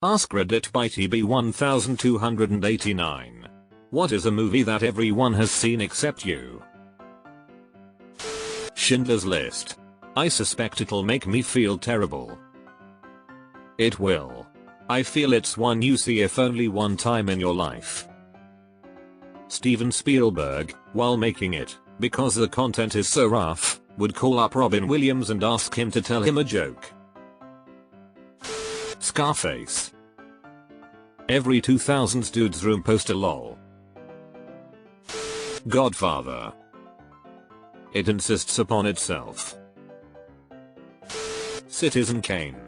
AskReddit by TB1289. What is a movie that everyone has seen except you? Schindler's List. I suspect it'll make me feel terrible. It will. I feel it's one you see if only one time in your life. Steven Spielberg, while making it, because the content is so rough, would call up Robin Williams and ask him to tell him a joke. Scarface. Every 2000s dude's room poster lol. Godfather. It insists upon itself. Citizen Kane.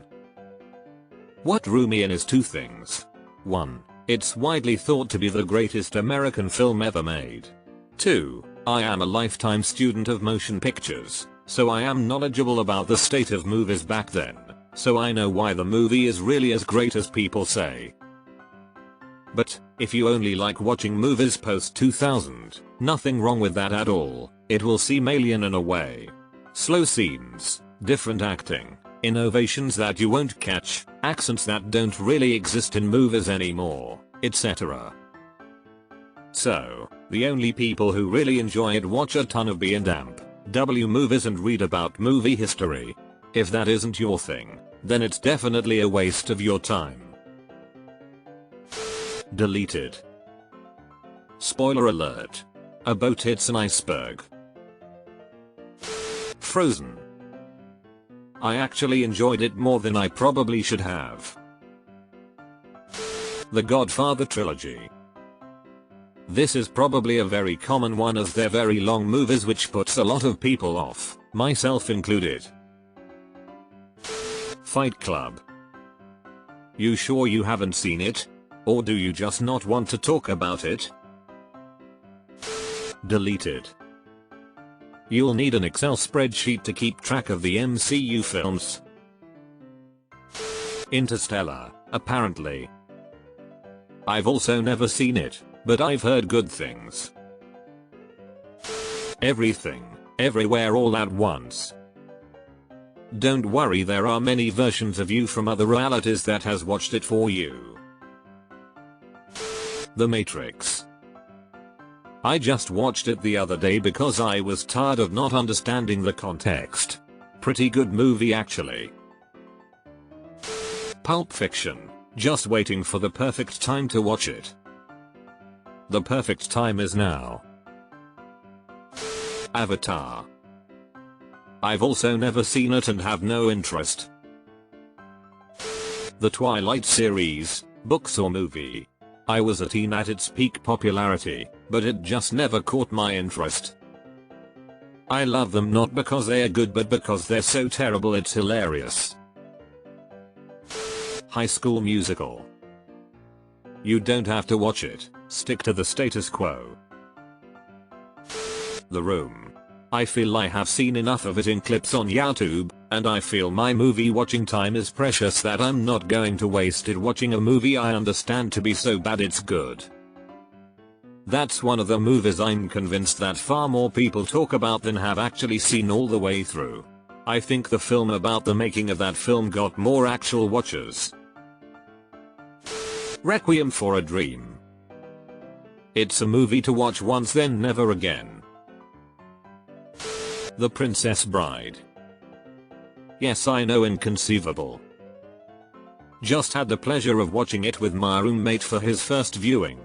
What drew me in is two things. 1. It's widely thought to be the greatest American film ever made. 2. I am a lifetime student of motion pictures, so I am knowledgeable about the state of movies back then, so I know why the movie is really as great as people say. But, if you only like watching movies post 2000, nothing wrong with that at all, it will seem alien in a way. Slow scenes, different acting, innovations that you won't catch, accents that don't really exist in movies anymore, etc. So, the only people who really enjoy it watch a ton of B&W movies and read about movie history. If that isn't your thing, then it's definitely a waste of your time. Deleted. Spoiler alert. A boat hits an iceberg. Frozen. I actually enjoyed it more than I probably should have. The Godfather trilogy. This is probably a very common one as they're very long movies which puts a lot of people off, myself included. Fight Club. You sure you haven't seen it? Or do you just not want to talk about it? Deleted. You'll need an Excel spreadsheet to keep track of the MCU films. Interstellar, apparently. I've also never seen it, but I've heard good things. Everything, Everywhere All at Once. Don't worry, there are many versions of you from other realities that has watched it for you. The Matrix. I just watched it the other day because I was tired of not understanding the context. Pretty good movie actually. Pulp Fiction. Just waiting for the perfect time to watch it. The perfect time is now. Avatar. I've also never seen it and have no interest. The Twilight series, books or movie. I was a teen at its peak popularity, but it just never caught my interest. I love them not because they are good but because they're so terrible it's hilarious. High School Musical. You don't have to watch it, stick to the status quo. The Room. I feel I have seen enough of it in clips on YouTube, and I feel my movie watching time is precious that I'm not going to waste it watching a movie I understand to be so bad it's good. That's one of the movies I'm convinced that far more people talk about than have actually seen all the way through. I think the film about the making of that film got more actual watchers. Requiem for a Dream. It's a movie to watch once then never again. The Princess Bride. Yes, I know, inconceivable. Just had the pleasure of watching it with my roommate for his first viewing.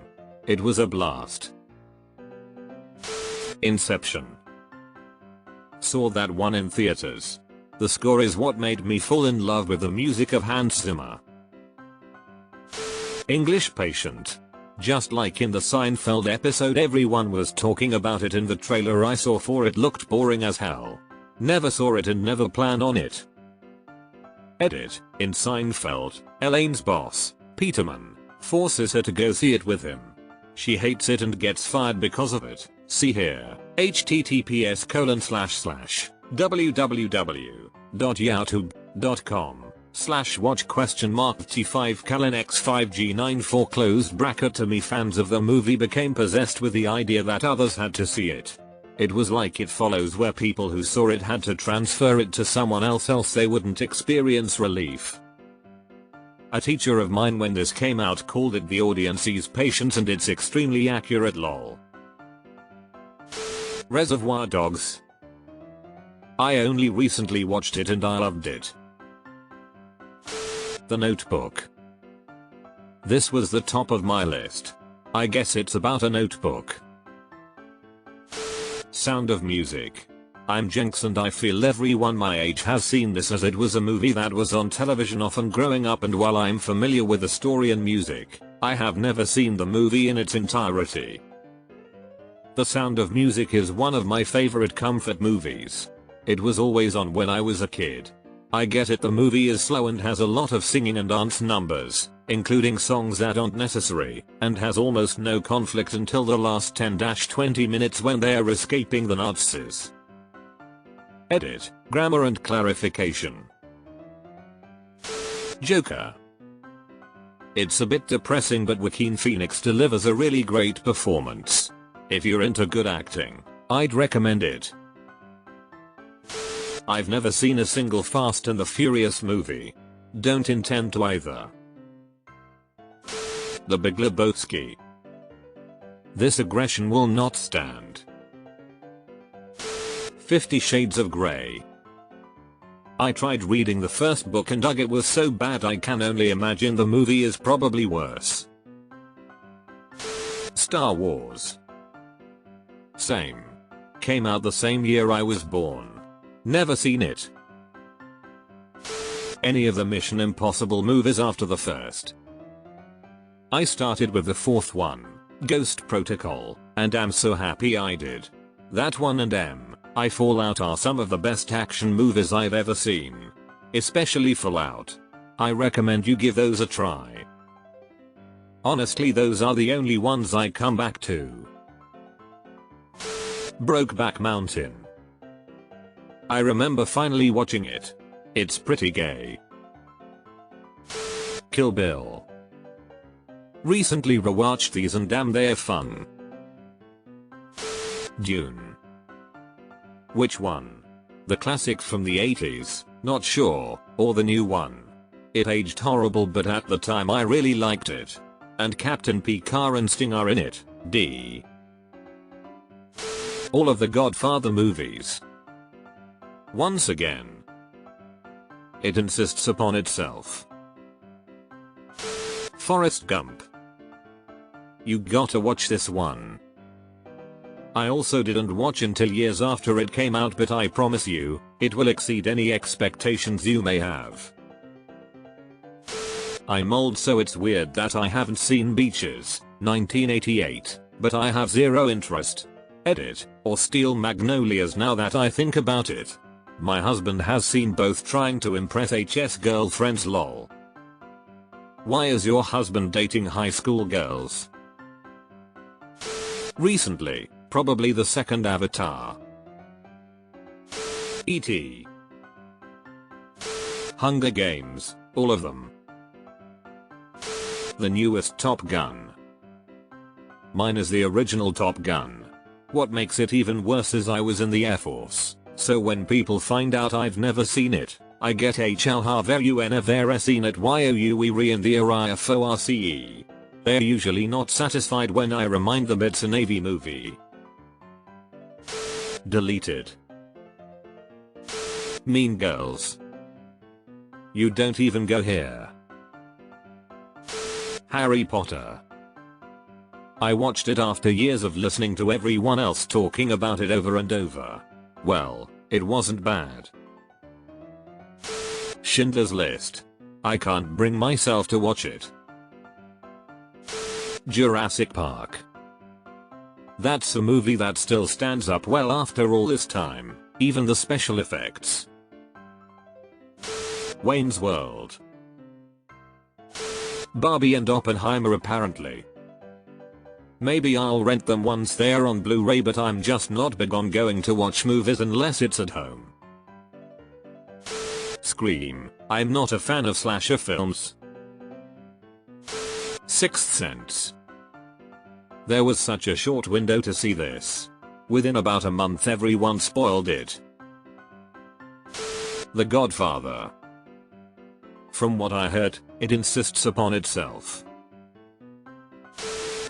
It was a blast. Inception. Saw that one in theaters. The score is what made me fall in love with the music of Hans Zimmer. English Patient. Just like in the Seinfeld episode, everyone was talking about it in the trailer I saw for it. Looked boring as hell. Never saw it and never planned on it. Edit. In Seinfeld, Elaine's boss, Peterman, forces her to go see it with him. She hates it and gets fired because of it. See here. https://www.youtube.com/watch?T5:X5G94 To me, fans of the movie became possessed with the idea that others had to see it. It was like It Follows, where people who saw it had to transfer it to someone else they wouldn't experience relief. A teacher of mine when this came out called it the audience's patience and it's extremely accurate lol. Reservoir Dogs. I only recently watched it and I loved it. The Notebook. This was the top of my list. I guess it's about a notebook. Sound of Music. I'm Jenks and I feel everyone my age has seen this as it was a movie that was on television often growing up, and while I'm familiar with the story and music, I have never seen the movie in its entirety. The Sound of Music is one of my favorite comfort movies. It was always on when I was a kid. I get it, the movie is slow and has a lot of singing and dance numbers, including songs that aren't necessary, and has almost no conflict until the last 10-20 minutes when they are escaping the Nazis. Edit, grammar and clarification. Joker. It's a bit depressing but Joaquin Phoenix delivers a really great performance. If you're into good acting, I'd recommend it. I've never seen a single Fast and the Furious movie. Don't intend to either. The Big Lebowski. This aggression will not stand. 50 Shades of Grey. I tried reading the first book and dug it was so bad I can only imagine the movie is probably worse. Star Wars. Same. Came out the same year I was born. Never seen it. Any of the Mission Impossible movies after the first. I started with the fourth one, Ghost Protocol, and am so happy I did. That one and I Fallout are some of the best action movies I've ever seen. Especially Fallout. I recommend you give those a try. Honestly, those are the only ones I come back to. Brokeback Mountain. I remember finally watching it. It's pretty gay. Kill Bill. Recently rewatched these and damn they're fun. Dune. Which one? The classic from the 80s, not sure, or the new one. It aged horrible but at the time I really liked it. And Captain Picard and Sting are in it, D. All of the Godfather movies. Once again. It insists upon itself. Forrest Gump. You gotta watch this one. I also didn't watch until years after it came out, but I promise you, it will exceed any expectations you may have. I'm old so it's weird that I haven't seen Beaches, 1988, but I have zero interest. Edit, or Steel Magnolias now that I think about it. My husband has seen both trying to impress HS girlfriends lol. Why is your husband dating high school girls? Recently, probably the second Avatar. E.T. Hunger Games, all of them. The newest Top Gun. Mine is the original Top Gun. What makes it even worse is I was in the Air Force, so when people find out I've never seen it, I get HL have you never seen it YOUE in the RIFORCE. They're usually not satisfied when I remind them it's a Navy movie. Deleted. Mean Girls. You don't even go here. Harry Potter. I watched it after years of listening to everyone else talking about it over and over. Well, it wasn't bad. Schindler's List. I can't bring myself to watch it. Jurassic Park. That's a movie that still stands up well after all this time, even the special effects. Wayne's World. Barbie and Oppenheimer apparently. Maybe I'll rent them once they're on Blu-ray, but I'm just not big on going to watch movies unless it's at home. Scream. I'm not a fan of slasher films. Sixth Sense. There was such a short window to see this. Within about a month everyone spoiled it. The Godfather. From what I heard, it insists upon itself.